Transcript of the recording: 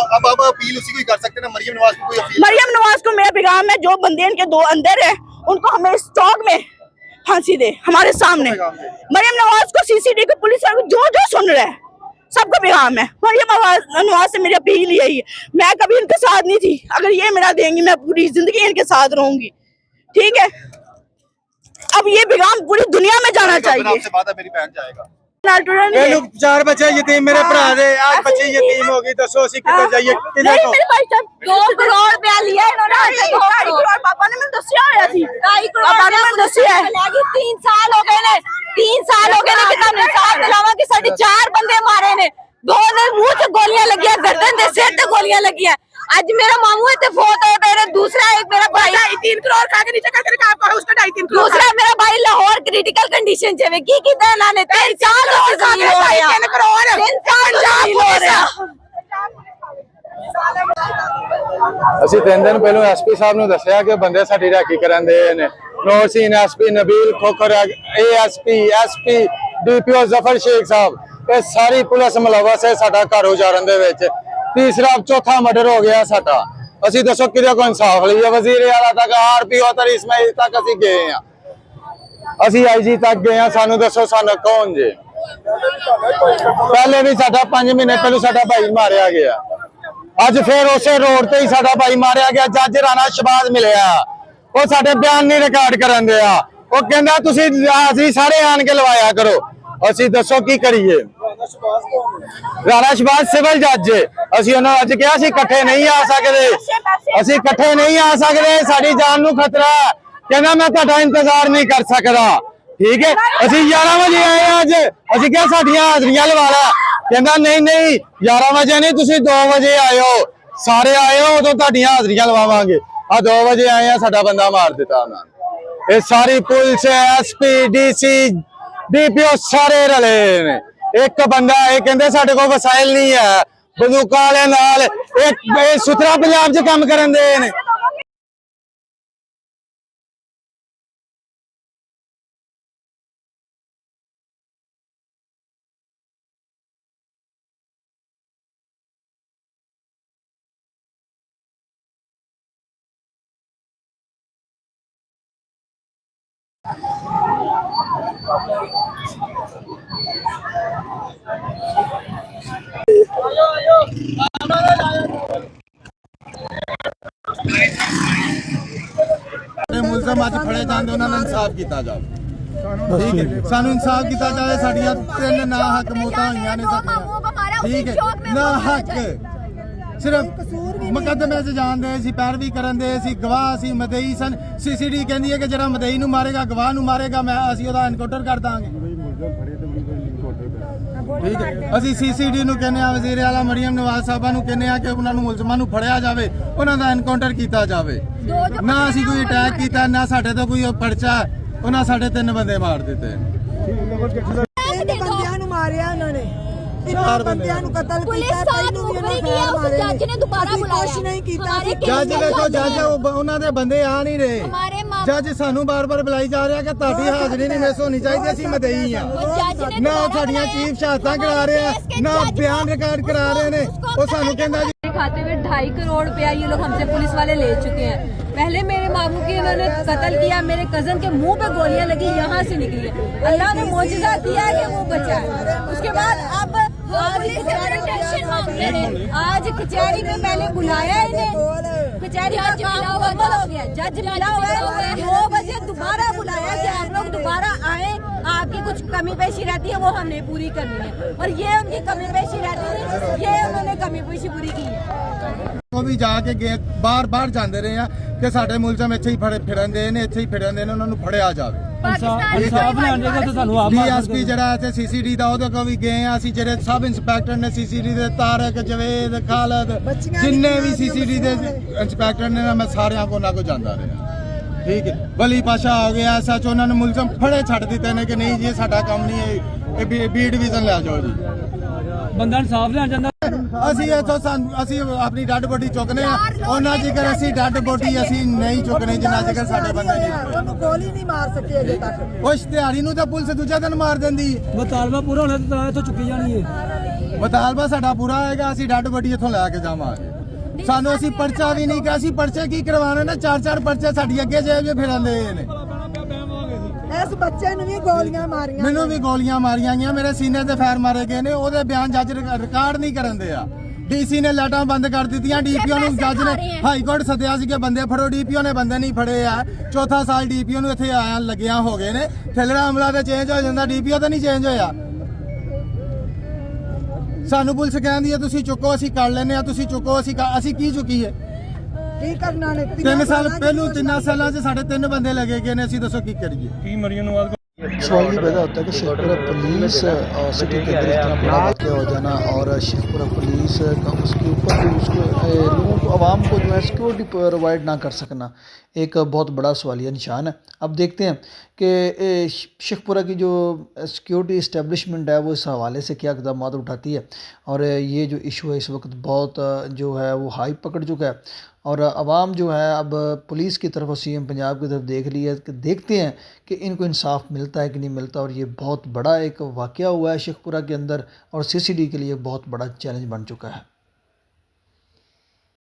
अब अपील उसी को ही कर सकते हैं ना, मरियम नवाज को कोई अपील? मरियम नवाज को मेरा पैगाम है, जो बंदे इनके 2 अंदर है उनको हमें स्टॉक में फांसी दे हमारे सामने। मरियम नवाज को सीसीटीवी को पुलिस वालों को जो सुन रहा है सबको पैगाम है। मरियम नवाज से मेरी अपील यही है, मैं कभी इनके साथ नहीं थी, अगर ये मेरा देंगी मैं पूरी जिंदगी इनके साथ रहूंगी, ठीक है। अब ये पैगाम पूरी दुनिया में जाना चाहिए। आपसे बात है, मेरी बहन जाएगा। 4 बच्चे यतीम मेरे भरा दे, आज बच्चे यतीम हो गई, दसो असी किधर जाइए? नहीं मेरे भाई साहब 2 करोड़ रुपया लिया इन्होंने, 2.5 करोड़ पापा ने मैंने दसिया होया थी, 2.5 करोड़ पापा ने मैंने दसिया है। 3 साल हो गए ने, 3 साल हो गए ने कि तुम इंसाफ दिलावा कि साडे 4 बंदे मारे ने, 2 दे मुंह च गोलियां लगी, गर्दन दे सिर ते गोलियां लगी। आज मेरा मामू इतने फोत हो गए, दूसरा एक मेरा भाई 3 करोड़ खा के नीचे करके आपका उसका 2.5-3 करोड़, दूसरा मेरा भाई लाहौर क्रिटिकल कंडीशन च की कीता इन्हां ने 3 साल हो गए, 3 करोड़ 3 साल हो रहा। ਅਸੀਂ 3 ਦਿਨ ਪਹਿਲਾਂ ਐਸਪੀ ਸਾਹਿਬ ਨੂੰ ਦੱਸਿਆ ਕਿ ਬੰਦੇ ਸਾਡੀ ਰਾਖੀ ਕਰਨ ਦੇ ਨੇ। ਨੌਰਸੀਨ SP Nabeel Khokhar, ASP SP DPO Zafar Sheikh sahib, ਇਹ ਸਾਰੀ ਪੁਲਿਸ ਮੁਲਵਸ ਹੈ ਸਾਡਾ ਘਰ ਉਜਾੜਨ ਦੇ ਵਿੱਚ। तीसरा चौथा मर्डर हो गया साडा। ਅਸੀਂ ਦੱਸੋ ਕਿਹਦੇ ਕੋ ਇਨਸਾਫ ਲਈਏ? ਵਜ਼ੀਰ ਆਲਾ ਤੱਕ, ਆਰਪੀਓ ਤੱਕ, ਇਸਮਾਈਲ ਤੱਕ ਅਸੀਂ ਗਏ ਆ, ਅਸੀਂ ਆਈਜੀ ਤੱਕ ਗਏ ਆ, ਸਾਨੂੰ ਦੱਸੋ ਸਾਨੂੰ ਕੌਣ ਜੇ? ਪਹਿਲੇ ਵੀ ਸਾਡਾ 5 ਮਹੀਨੇ ਪਹਿਲਾਂ ਸਾਡਾ ਭਾਈ ਮਾਰਿਆ ਗਿਆ, ਅੱਜ ਫੇਰ ਉਸੇ ਰੋਡ ਤੇ ਹੀ ਸਾਡਾ ਭਾਈ ਮਾਰਿਆ ਗਿਆ। ਜੱਜ ਰਾਣਾ ਸ਼ਬਾਜ਼ ਮਿਲਿਆ, ਉਹ ਸਾਡੇ ਬਿਆਨ ਨਹੀਂ ਰਿਕਾਰਡ ਕਰਨ ਦਿਆ, ਉਹ ਕਹਿੰਦਾ ਤੁਸੀਂ ਹਾਜ਼ਰੀ ਸਾਰੇ ਆਣ ਕੇ ਲਵਾਇਆ ਕਰੋ। ਅਸੀਂ ਦੱਸੋ ਕੀ ਕਰੀਏ? ਰਾਣਾ ਸ਼ਬਾਜ਼ ਸਿਵਲ ਜੱਜ, ਅਸੀਂ ਉਹਨਾਂ ਅੱਜ ਕਿਹਾ ਸੀ ਇਕੱਠੇ ਨਹੀਂ ਆ ਸਕਦੇ, ਅਸੀਂ ਇਕੱਠੇ ਨਹੀਂ ਆ ਸਕਦੇ, ਸਾਡੀ ਜਾਨ ਨੂੰ ਖਤਰਾ। ਕਹਿੰਦਾ ਮੈਂ ਤੁਹਾਡਾ ਇੰਤਜ਼ਾਰ ਨਹੀਂ ਕਰ ਸਕਦਾ, ਠੀਕ ਹੈ। ਅਸੀਂ 11 ਵਜੇ ਆਏ ਅੱਜ, ਅਸੀਂ ਕਿਹਾ ਸਾਡੀਆਂ ਹਾਜ਼ਰੀਆਂ ਲਵਾ ਲਾ, ਕਹਿੰਦਾ ਨਹੀਂ 11 ਵਜੇ ਨਹੀਂ, ਤੁਸੀਂ 2 ਵਜੇ ਆਇਓ, ਸਾਰੇ ਆਇਓ ਉਦੋਂ ਤੁਹਾਡੀਆਂ ਹਾਜ਼ਰੀਆਂ ਲਵਾਵਾਂਗੇ। ਆ 2 ਵਜੇ ਆਏ ਆ, ਸਾਡਾ ਬੰਦਾ ਮਾਰ ਦਿੱਤਾ ਉਹਨਾਂ ਨੇ। ਇਹ ਸਾਰੀ ਪੁਲਿਸ, ਐਸਪੀ ਡੀਸੀ ਡੀਪੀਓ ਸਾਰੇ ਰਲੇ ਨੇ। ਇੱਕ ਬੰਦਾ ਇਹ ਕਹਿੰਦੇ ਸਾਡੇ ਕੋਲ ਵਸਾਇਲ ਨਹੀਂ ਹੈ, ਬੰਦੂਕਾਂ ਵਾਲਿਆਂ ਨਾਲ ਇਹ ਸੁਥਰਾ ਪੰਜਾਬ 'ਚ ਕੰਮ ਕਰਨ ਦੇ ਨੇ। ਮੁਲਜ਼ਮ ਅੱਜ ਫੜੇ ਜਾਂਦੇ, ਉਹਨਾਂ ਨੂੰ ਇਨਸਾਫ ਕੀਤਾ ਜਾਵੇ, ਠੀਕ ਹੈ। ਸਾਨੂੰ ਇਨਸਾਫ ਕੀਤਾ ਜਾਵੇ, ਸਾਡੀਆਂ 3 ਨਾ ਹੱਕ ਮੌਤਾਂ ਹੋਈਆਂ ਨੇ ਸਾਡੀਆਂ, ਠੀਕ ਹੈ। ਨਾ ਹੱਕ ਸਿਰਫ ਮੁਕੱਦਮੇ 'ਚ ਜਾਂਦੇ ਸੀ, ਪੈਰਵੀ ਕਰਨ ਦੇ ਸੀ, ਗਵਾਹ ਸੀ, ਮਦਈ ਸਨ। ਸੀਸੀਡੀ ਕਹਿੰਦੀ ਹੈ ਕਿ ਜਿਹੜਾ ਮਦਈ ਨੂੰ ਮਾਰੇਗਾ ਗਵਾਹ ਨੂੰ ਮਾਰੇਗਾ, ਅਸੀਂ ਉਹਦਾ ਐਨਕਾਊਂਟਰ ਕਰ ਦਾਂਗੇ, ਠੀਕ ਹੈ। ਅਸੀਂ ਸੀਸੀਡੀ ਨੂੰ ਕਹਿੰਦੇ ਆ, ਵਜ਼ੀਰ ਆਲਾ ਮਰੀਮ ਨਵਾਜ਼ ਸਾਹਿਬਾਂ ਨੂੰ ਕਹਿੰਦੇ ਆ ਕਿ ਉਹਨਾਂ ਨੂੰ ਮੁਲਜ਼ਮਾਂ ਨੂੰ ਫੜਿਆ ਜਾਵੇ, ਉਹਨਾਂ ਦਾ ਐਨਕਾਊਂਟਰ ਕੀਤਾ ਜਾਵੇ। ਨਾ ਅਸੀਂ ਕੋਈ ਅਟੈਕ ਕੀਤਾ, ਨਾ ਸਾਡੇ ਤੋਂ ਕੋਈ ਪਰਚਾ, ਉਹਨਾਂ ਸਾਡੇ 3 ਬੰਦੇ ਮਾਰ ਦਿੱਤੇ। 3 ਬੰਦਿਆਂ ਨੂੰ ਮਾਰਿਆ ਉਹਨਾਂ ਨੇ, 4 ਬੰਦਿਆਂ ਨੂੰ ਕਤਲ ਕੀਤਾ, ਤੈਨੂੰ ਵੀ ਉਹਨਾਂ ਫੇਰ ਮਾਰੇ। ਜੱਜ ਨੇ ਦੁਬਾਰਾ ਬੁਲਾਇਆ, ਕੁਛ ਨਹੀਂ ਕੀਤਾ। ਜੱਜ ਵੇਖੋ, ਜੱਜ ਉਹਨਾਂ ਦੇ ਬੰਦੇ ਆ ਨਹੀਂ ਰਹੇ, ਜੱਜ ਸਾਨੂੰ ਬਾਰ-ਬਾਰ ਬੁਲਾਈ ਜਾ ਰਿਹਾ ਕਿ ਤੁਹਾਡੀ ਹਾਜ਼ਰੀ ਨਹੀਂ ਮਿਸ ਹੋਣੀ ਚਾਹੀਦੀ, ਅਸੀਂ ਮਦਈ ਆ। ਨਾ ਸਾਡੀਆਂ ਚੀਫ ਸ਼ਹਾਦਤਾਂ ਕਰਾ ਰਹੇ ਆ, ਨਾ ਬਿਆਨ ਰਿਕਾर्ड करा रहे ने। वो सानू कहंदा जी खाते हुए 2.5 करोड़ रुपया ये लोग हमसे पुलिस वाले ले चुके हैं। पहले मेरे मामू की इन्होंने कत्ल किया, मेरे कजन के मुंह पे गोलियां लगी, यहाँ से निकली है। अल्लाह ने मौजज़ा किया है कि वो बचा है। उसके बाद अब आज कचहरी में पहले बुलाया इन्हें, कचहरी का काम मुकम्मल हो गया, जज मिला हुआ है, 2 बजे दोबारा बुलाया कि आप लोग दोबारा आए, आपकी कुछ कमी पेशी रहती है वो हमने पूरी करनी है। और ये उनकी कमी पेशी रहती है, ये उन्होंने कमी पेशी पूरी की है। ਉਹ ਵੀ ਜਾ ਕੇ ਗਏ, ਬਾਰ-ਬਾਰ ਜਾਂਦੇ ਰਹੇ ਆ ਕਿ ਸਾਡੇ ਮੁਲਜ਼ਮ ਇੱਥੇ ਹੀ ਫਿਰਨ ਦੇ ਨੇ, ਇੱਥੇ ਹੀ ਫਿਰਨ ਦੇ ਨੇ, ਉਹਨਾਂ ਨੂੰ ਫੜਿਆ ਜਾਵੇ। ਡੀਐਸਪੀ ਜਿਹੜਾ ਇੱਥੇ ਸੀਸੀਡੀ ਦਾ, ਉਹਦੇ ਕੋਲ ਵੀ ਗਏ ਆ ਅਸੀਂ। ਜਿਹੜੇ ਸਬ ਇੰਸਪੈਕਟਰ ਨੇ ਸੀਸੀਡੀ ਦੇ, ਤਾਰਕ, ਜਵੇਦ, ਖਾਲਦ, ਜਿੰਨੇ ਵੀ ਸੀਸੀਡੀ ਦੇ ਇੰਸਪੈਕਟਰ ਨੇ, ਮੈਂ ਸਾਰਿਆਂ ਕੋਲ ਉਹਨਾਂ ਕੋਲ ਜਾਂਦਾ ਰਿਹਾ, ਠੀਕ ਹੈ। ਵਲੀ ਪਾਸ਼ਾ ਹੋ ਗਿਆ ਸੱਚ, ਉਹਨਾਂ ਨੂੰ ਮੁਲਜ਼ਮ ਫੜੇ ਛੱਡ ਦਿੱਤੇ ਨੇ ਕਿ ਨਹੀਂ ਜੀ ਸਾਡਾ ਕੰਮ ਨਹੀਂ ਹੈ, ਇਹ ਬੀ ਡਿਵੀਜ਼ਨ ਲੈ ਜਾਓ ਜੀ, ਬੰਦਾ ਇਨਸਾਫ ਲੈਣ ਜਾਂਦਾ। ਅਸੀਂ ਇੱਥੋਂ ਅਸੀਂ ਆਪਣੀ ਡੈਡ ਬੋਡੀ ਚੁੱਕਨੇ ਆ, ਉਹਨਾਂ ਜਿਕਰ ਅਸੀਂ ਡੈਡ ਬੋਡੀ ਅਸੀਂ ਨਹੀਂ ਚੁੱਕਨੇ ਜਿੰਨਾ ਜਿਕਰ ਸਾਡੇ ਬੰਦੇ ਨਹੀਂ। ਉਹਨੂੰ ਗੋਲੀ ਨਹੀਂ ਮਾਰ ਸਕੇ ਅਜੇ ਤੱਕ। ਉਹ ਇਸ਼ਤਿਹਾਰੀ ਨੂੰ ਤਾਂ ਪੁਲਿਸ ਦੂਜਾ ਦਿਨ ਮਾਰ ਦਿੰਦੀ। ਮੁਤਾਲਬਾ ਪੂਰਾ ਹੋਣਾ ਤਾਂ ਇੱਥੋਂ ਚੁੱਕੀ ਜਾਣੀ ਹੈ। ਮਤਾਲਬਾ ਸਾਡਾ ਪੂਰਾ ਹੋਏਗਾ, ਅਸੀਂ ਡੱਡ ਵੱਡੀ ਇੱਥੋਂ ਲੈ ਕੇ ਜਾਵਾਂਗੇ। ਸਾਨੂੰ ਅਸੀਂ ਪਰਚਾ ਵੀ ਨਹੀਂ ਕਿ ਅਸੀਂ ਪਰਚੇ ਕੀ ਕਰਵਾਉਣੇ ਨੇ, 4-4 ਪਰਚੇ ਸਾਡੀ ਅੱਗੇ ਜੇ ਫਿਰਦੇ ਨੇ। ਇਸ ਬੱਚੇ ਨੂੰ ਵੀ ਗੋਲੀਆਂ ਮਾਰੀਆਂ, ਮੈਨੂੰ ਵੀ ਗੋਲੀਆਂ ਮਾਰੀਆਂ ਗਈਆਂ, ਮੇਰੇ ਸੀਨੇ ਤੇ ਫੈਰ ਮਾਰੇ ਗਏ ਨੇ। ਉਹਦੇ ਬਿਆਨ ਜੱਜ ਰਿਕਾਰਡ ਨਹੀਂ ਕਰਨ ਦੇ ਆ। ਡੀਸੀ ਨੇ ਲਾਈਟਾਂ ਬੰਦ ਕਰ ਦਿੱਤੀਆਂ, ਡੀਪੀਓ ਨੂੰ ਜੱਜ ਨੇ ਹਾਈ ਕੋਰਟ ਸੱਦਿਆ ਸੀ ਕਿ ਬੰਦੇ ਫੜੋ, ਡੀਪੀਓ ਨੇ ਬੰਦੇ ਨਹੀਂ ਫੜੇ ਆ। ਚੌਥਾ ਸਾਲ ਡੀਪੀਓ ਨੂੰ ਇੱਥੇ ਆਇਆ ਲੱਗਿਆ ਹੋ ਗਏ ਨੇ। ਥੱਲੜਾ ਅਮਲਾ ਤੇ ਚੇਂਜ ਹੋ ਜਾਂਦਾ, ਡੀਪੀਓ ਤਾਂ ਨਹੀਂ ਚੇਂਜ ਹੋਇਆ। ਸਾਨੂੰ ਪੁਲਿਸ ਕਹਿੰਦੀ ਹੈ ਤੁਸੀਂ ਚੁੱਕੋ, ਅਸੀਂ ਕਰ ਲੈਨੇ ਆ, ਤੁਸੀਂ ਚੁੱਕੋ, ਅਸੀਂ ਕੀ ਚੁੱਕੀਏ? ਕੀ ਕਰਨਾ ਨੇ? 3 ਸਾਲ ਪਹਿਲੂ 3 ਸਾਲਾਂ 'ਚ ਸਾਡੇ 3 ਬੰਦੇ ਲੱਗੇ ਗਏ ਨੇ, ਅਸੀਂ ਦੱਸੋ ਕੀ करिए? ਕੀ ਮਰੀਮ ਨਵਾਜ਼ सवाल ये पैदा होता है कि शेखपुरा पुलिस और सिटी के अंदर इतना बड़ा वाक़या हो जाना और शेखपुरा पुलिस का उसके ऊपर भी उसको लोगों को आवाम को जो है सिक्योरिटी प्रोवाइड ना कर सकना एक बहुत बड़ा सवालिया निशान है। अब देखते हैं कि शेखपुरा की जो सिक्योरिटी इस्टेब्लिशमेंट है वो इस हवाले से क्या इक़दाम उठाती है। और ये जो इशू है इस वक्त बहुत जो है वो हाई पकड़ चुका है और आवाम जो है अब पुलिस की तरफ और CM पंजाब की तरफ देख रही है कि देखते हैं कि इनको इंसाफ मिलता है कि नहीं मिलता। और ये बहुत बड़ा एक वाक़या हुआ है शेखपुरा के अंदर और CCD के लिए बहुत बड़ा चैलेंज बन चुका है।